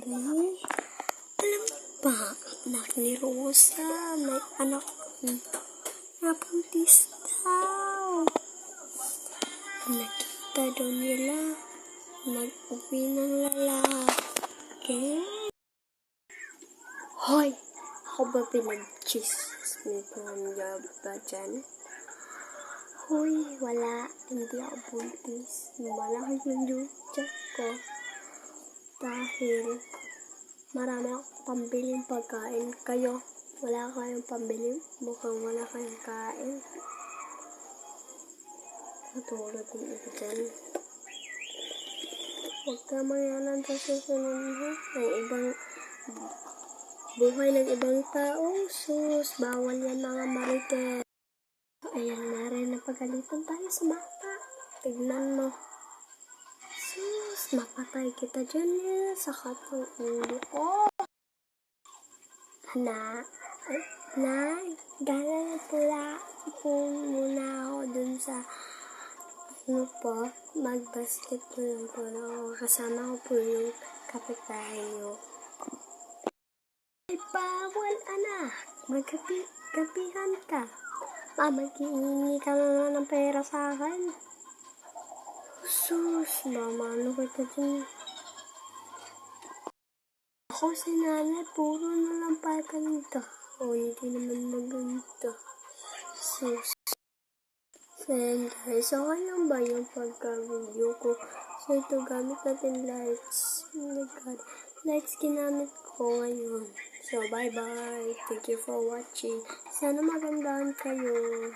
Daddy, alam mo ba, anak ni Rosa, may anak na buntis daw. Nakita daw nila, nag-uwi ng lalaki. Hoy, ako ba pinag-chismisan niya ba dyan? Hoy, wala, hindi ako buntis. Malaki yung duty ko. Dahil marami akong pambiling pagkain. Kayo, wala kayong pambili? Mukhang wala kayong kain. Katulad ng ito dyan. Huwag ka mangyalan sa susunod ha. Ang ibang buhay ng ibang tao. Sus, bawal yan mga marites. Ayan na rin, napagalitan tayo sa mata. Tignan mo. Sus, mapatay kita dyan eh. Sakat ng ulo ko. Nay, gano'n pula po muna ako dun sa mag-basketball lang po na ako. Kasama ko po yung kapitbahay niyo. Ay, bawal anak. Magkapihan ka. Mag-iingi ka na ng pera sa akin. Sus, mama, ano ba ito dyan? Ako si nanay, puro na lang paganda. O, hindi naman maganda. Sus. So, yan guys, okay lang ba yung pagka-video ko? So, ito gamit natin lights. Oh my god, lights ginamit ko ngayon. So, bye-bye. Thank you for watching. Sana magandaan kayo.